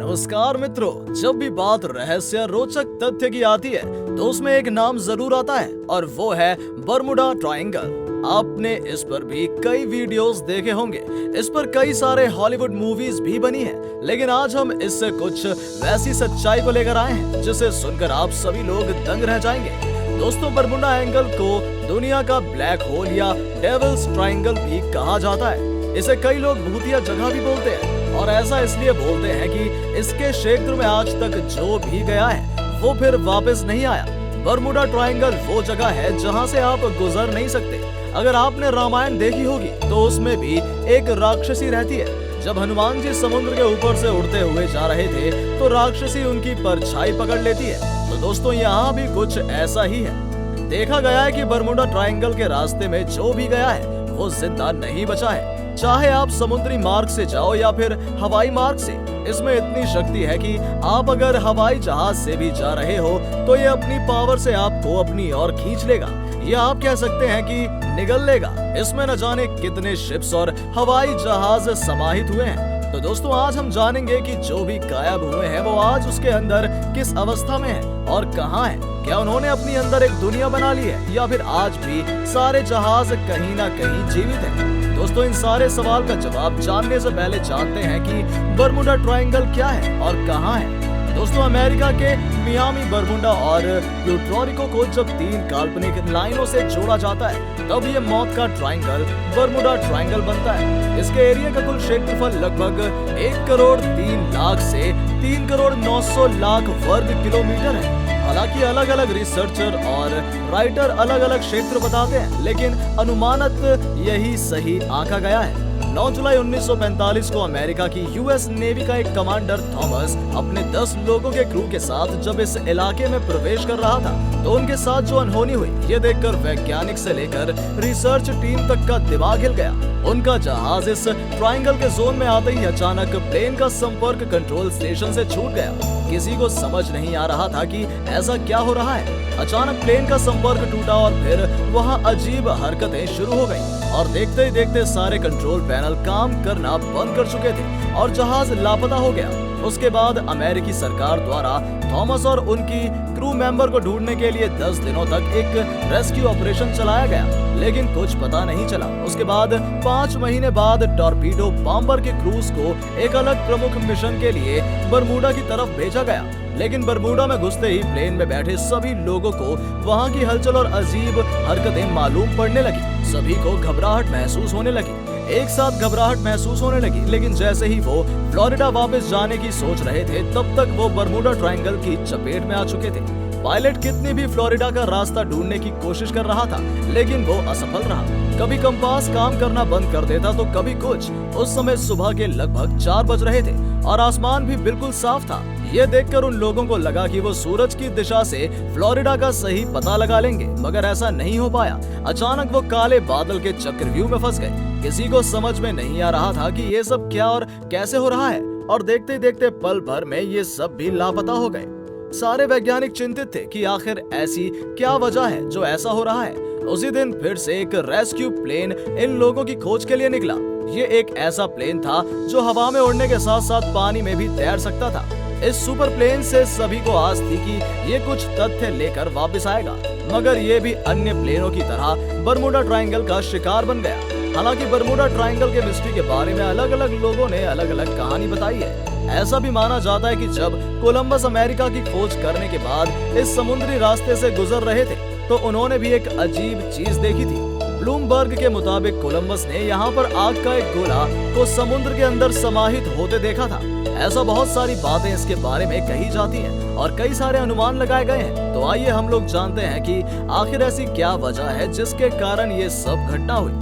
नमस्कार मित्रों, जब भी बात रहस्य रोचक तथ्य की आती है तो उसमें एक नाम जरूर आता है और वो है बर्मुडा ट्रायंगल। आपने इस पर भी कई वीडियोस देखे होंगे, इस पर कई सारे हॉलीवुड मूवीज भी बनी हैं, लेकिन आज हम इससे कुछ वैसी सच्चाई को लेकर आए हैं जिसे सुनकर आप सभी लोग दंग रह जाएंगे। दोस्तों, बर्मुडा एंगल को दुनिया का ब्लैक होल या डेविल्स ट्रायंगल भी कहा जाता है। इसे कई लोग भूतिया जगह भी बोलते हैं और ऐसा इसलिए बोलते हैं कि इसके क्षेत्र में आज तक जो भी गया है वो फिर वापस नहीं आया। बर्मुडा ट्रायंगल वो जगह है जहां से आप गुजर नहीं सकते। अगर आपने रामायण देखी होगी तो उसमें भी एक राक्षसी रहती है। जब हनुमान जी समुद्र के ऊपर से उड़ते हुए जा रहे थे तो राक्षसी उनकी परछाई पकड़ लेती है। तो दोस्तों, यहाँ भी कुछ ऐसा ही है। देखा गया है कि बर्मुडा ट्रायंगल के रास्ते में जो भी गया है वो जिंदा नहीं बचा है, चाहे आप समुद्री मार्ग से जाओ या फिर हवाई मार्ग से। इसमें इतनी शक्ति है कि आप अगर हवाई जहाज से भी जा रहे हो तो ये अपनी पावर से आपको अपनी ओर खींच लेगा, या आप कह सकते हैं कि निगल लेगा। इसमें न जाने कितने शिप्स और हवाई जहाज समाहित हुए हैं। तो दोस्तों, आज हम जानेंगे कि जो भी गायब हुए हैं वो आज उसके अंदर किस अवस्था में है और कहाँ है। क्या उन्होंने अपनी अंदर एक दुनिया बना ली है या फिर आज भी सारे जहाज कहीं ना कहीं जीवित हैं? दोस्तों, इन सारे सवाल का जवाब जानने से पहले जानते हैं कि बर्मुडा ट्रायंगल क्या है और कहाँ है। दोस्तों, अमेरिका के मियामी, बर्मुडा और प्यूर्टो रिको को जब 3 काल्पनिक लाइनों से जोड़ा जाता है तब ये मौत का ट्रायंगल बर्मुडा ट्रायंगल बनता है। इसके एरिया का कुल क्षेत्रफल लगभग 1 करोड़ 3 लाख से 3 करोड़ 900 लाख वर्ग किलोमीटर है। हालांकि अलग अलग रिसर्चर और राइटर अलग अलग क्षेत्र बताते हैं, लेकिन अनुमानत यही सही आंका गया है। 9 जुलाई 1945 को अमेरिका की यूएस नेवी का एक कमांडर थॉमस अपने 10 लोगों के क्रू के साथ जब इस इलाके में प्रवेश कर रहा था तो उनके साथ जो अनहोनी हुई ये देखकर वैज्ञानिक से लेकर रिसर्च टीम तक का दिमाग हिल गया। उनका जहाज इस ट्रायंगल के जोन में आते ही अचानक प्लेन का संपर्क कंट्रोल स्टेशन से छूट गया। किसी को समझ नहीं आ रहा था कि ऐसा क्या हो रहा है। अचानक प्लेन का संपर्क टूटा और फिर वहाँ अजीब हरकतें शुरू हो गयी और देखते ही देखते सारे कंट्रोल पैनल काम करना बंद कर चुके थे और जहाज लापता हो गया। उसके बाद अमेरिकी सरकार द्वारा थॉमस और उनकी क्रू मेंबर को ढूंढने के लिए 10 दिनों तक एक रेस्क्यू ऑपरेशन चलाया गया, लेकिन कुछ पता नहीं चला। उसके बाद 5 महीने बाद टॉर्पीडो बॉम्बर के क्रूज को एक अलग प्रमुख मिशन के लिए बर्मुडा की तरफ भेजा गया, लेकिन बर्मुडा में घुसते ही प्लेन में बैठे सभी लोगों को वहाँ की हलचल और अजीब हरकतें मालूम पड़ने लगी। सभी को घबराहट महसूस होने लगी, एक साथ घबराहट महसूस होने लगी। लेकिन जैसे ही वो फ्लोरिडा वापस जाने की सोच रहे थे तब तक वो बर्मुडा ट्रायंगल की चपेट में आ चुके थे। पायलट कितनी भी फ्लोरिडा का रास्ता ढूंढने की कोशिश कर रहा था, लेकिन वो असफल रहा। कभी कंपास काम करना बंद कर देता तो कभी कुछ। उस समय सुबह के लगभग 4 बज रहे थे और आसमान भी बिल्कुल साफ था। ये देखकर उन लोगों को लगा कि वो सूरज की दिशा से फ्लोरिडा का सही पता लगा लेंगे, मगर ऐसा नहीं हो पाया। अचानक वो काले बादल के चक्रव्यूह में फंस गए। किसी को समझ में नहीं आ रहा था कि ये सब क्या और कैसे हो रहा है, और देखते देखते पल भर में ये सब भी लापता हो गए। सारे वैज्ञानिक चिंतित थे कि आखिर ऐसी क्या वजह है जो ऐसा हो रहा है। उसी दिन फिर से एक रेस्क्यू प्लेन इन लोगों की खोज के लिए निकला। ये एक ऐसा प्लेन था जो हवा में उड़ने के साथ साथ पानी में भी तैर सकता था। इस सुपर प्लेन से सभी को आस थी कि ये कुछ तथ्य लेकर वापस आएगा, मगर ये भी अन्य प्लेनों की तरह बर्मुडा ट्रायंगल का शिकार बन गया। हालांकि बर्मुडा ट्रायंगल के मिस्ट्री के बारे में अलग अलग लोगों ने अलग अलग कहानी बताई है। ऐसा भी माना जाता है कि जब कोलंबस अमेरिका की खोज करने के बाद इस समुद्री रास्ते से गुजर रहे थे तो उन्होंने भी एक अजीब चीज देखी थी। ब्लूमबर्ग के मुताबिक कोलंबस ने यहाँ पर आग का एक गोला को समुद्र के अंदर समाहित होते देखा था। ऐसा बहुत सारी बातें इसके बारे में कही जाती हैं और कई सारे अनुमान लगाए गए हैं। तो आइए हम लोग जानते हैं कि आखिर ऐसी क्या वजह है जिसके कारण ये सब घटना हुई।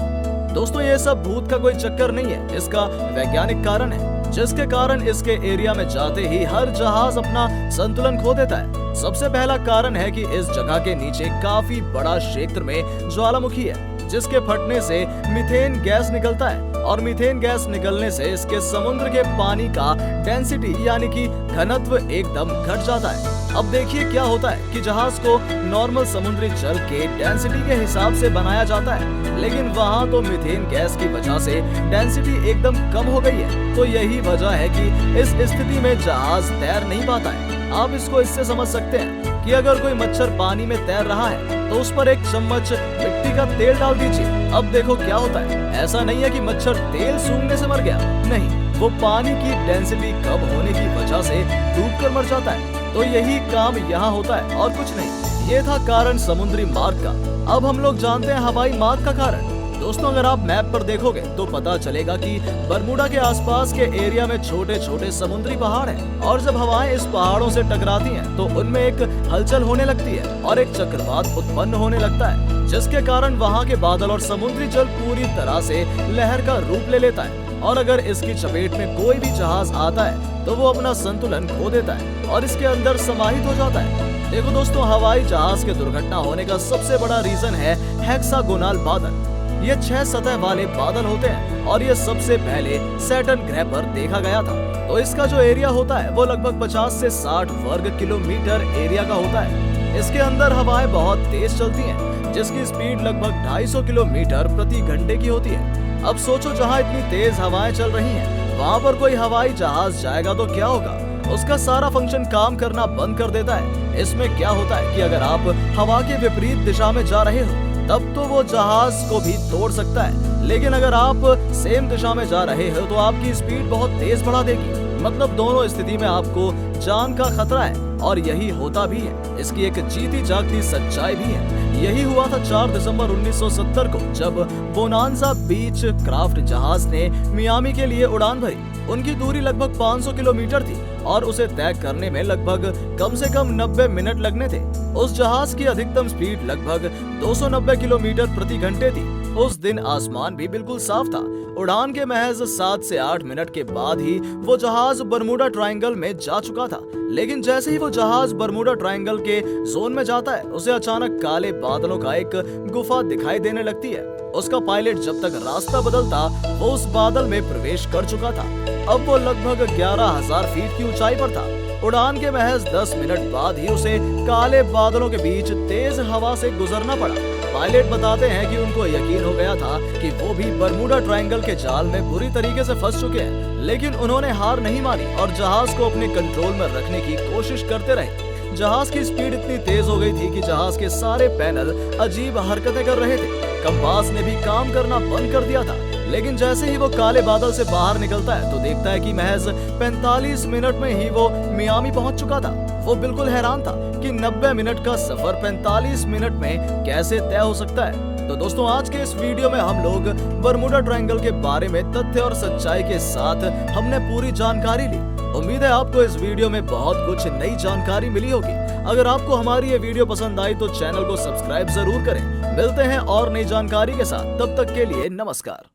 दोस्तों, ये सब भूत का कोई चक्कर नहीं है, इसका वैज्ञानिक कारण है, जिसके कारण इसके एरिया में जाते ही हर जहाज अपना संतुलन खो देता है। सबसे पहला कारण है कि इस जगह के नीचे काफी बड़ा क्षेत्र में ज्वालामुखी है, जिसके फटने से मीथेन गैस निकलता है। और मीथेन गैस निकलने से इसके समुद्र के पानी का डेंसिटी यानी कि घनत्व एकदम घट जाता है। अब देखिए क्या होता है कि जहाज को नॉर्मल समुद्री जल के डेंसिटी के हिसाब से बनाया जाता है, लेकिन वहाँ तो मीथेन गैस की वजह से डेंसिटी एकदम कम हो गई है। तो यही वजह है कि इस स्थिति में जहाज तैर नहीं पाता है। आप इसको इससे समझ सकते हैं कि अगर कोई मच्छर पानी में तैर रहा है तो उस पर एक चम्मच मिट्टी का तेल डाल दीजिए। अब देखो क्या होता है। ऐसा नहीं है कि मच्छर तेल सूंघने से मर गया, नहीं, वो पानी की डेंसिटी कम होने की वजह से डूबकर मर जाता है। तो यही काम यहाँ होता है और कुछ नहीं। ये था कारण समुद्री मार्ग का। अब हम लोग जानते हैं हवाई मार्ग का कारण। दोस्तों, अगर आप मैप पर देखोगे तो पता चलेगा कि बरमूडा के आसपास के एरिया में छोटे छोटे समुद्री पहाड़ हैं और जब हवाएं इस पहाड़ों से टकराती हैं तो उनमें एक हलचल होने लगती है और एक चक्रवात उत्पन्न होने लगता है, जिसके कारण वहां के बादल और समुद्री जल पूरी तरह से लहर का रूप ले लेता है। और अगर इसकी चपेट में कोई भी जहाज आता है तो वो अपना संतुलन खो देता है और इसके अंदर समाहित हो जाता है। देखो दोस्तों, हवाई जहाज के दुर्घटना होने का सबसे बड़ा रीजन है हेक्सागोनल बादल। ये 6 सतह वाले बादल होते हैं और ये सबसे पहले सैटर्न ग्रह पर देखा गया था। तो इसका जो एरिया होता है वो लगभग 50 से 60 वर्ग किलोमीटर एरिया का होता है। इसके अंदर हवाएं बहुत तेज चलती हैं, जिसकी स्पीड लगभग 250 किलोमीटर प्रति घंटे की होती है। अब सोचो, जहाँ इतनी तेज हवाएं चल रही हैं, वहाँ पर कोई हवाई जहाज जाएगा तो क्या होगा? उसका सारा फंक्शन काम करना बंद कर देता है। इसमें क्या होता है कि अगर आप हवा के विपरीत दिशा में जा रहे हो तब तो वो जहाज को भी तोड़ सकता है, लेकिन अगर आप सेम दिशा में जा रहे हो तो आपकी स्पीड बहुत तेज बढ़ा देगी। मतलब दोनों स्थिति में आपको जान का खतरा है और यही होता भी है। इसकी एक जीती जागती सच्चाई भी है। यही हुआ था 4 दिसंबर 1970 को, जब बोनांजा बीच क्राफ्ट जहाज ने मियामी के लिए उड़ान भरी। उनकी दूरी लगभग 500 किलोमीटर थी और उसे तय करने में लगभग कम से कम 90 मिनट लगने थे। उस जहाज की अधिकतम स्पीड लगभग 290 किलोमीटर प्रति घंटे थी। उस दिन आसमान भी बिल्कुल साफ था। उड़ान के महज 7 से 8 मिनट के बाद ही वो जहाज बरमूडा ट्रायंगल में जा चुका था। लेकिन जैसे ही वो जहाज बरमूडा ट्रायंगल के जोन में जाता है, उसे अचानक काले बादलों का एक गुफा दिखाई देने लगती है। उसका पायलट जब तक रास्ता बदलता वो उस बादल में प्रवेश कर चुका था। अब वो लगभग 11,000 फीट की ऊंचाई पर था। उड़ान के महज 10 मिनट बाद ही उसे काले बादलों के बीच तेज हवा से गुजरना पड़ा। पायलट बताते हैं कि उनको यकीन हो गया था कि वो भी बरमूडा ट्रायंगल के जाल में बुरी तरीके से फंस चुके हैं, लेकिन उन्होंने हार नहीं मानी और जहाज को अपने कंट्रोल में रखने की कोशिश करते रहे। जहाज की स्पीड इतनी तेज हो गई थी कि जहाज के सारे पैनल अजीब हरकतें कर रहे थे। कंपास ने भी काम करना बंद कर दिया था। लेकिन जैसे ही वो काले बादल से बाहर निकलता है तो देखता है कि महज 45 मिनट में ही वो मियामी पहुंच चुका था। वो बिल्कुल हैरान था कि 90 मिनट का सफर 45 मिनट में कैसे तय हो सकता है। तो दोस्तों, आज के इस वीडियो में हम लोग बरमूडा ट्रायंगल के बारे में तथ्य और सच्चाई के साथ हमने पूरी जानकारी ली। उम्मीद है आपको इस वीडियो में बहुत कुछ नई जानकारी मिली होगी। अगर आपको हमारी ये वीडियो पसंद आई तो चैनल को सब्सक्राइब जरूर करें। मिलते हैं और नई जानकारी के साथ, तब तक के लिए नमस्कार।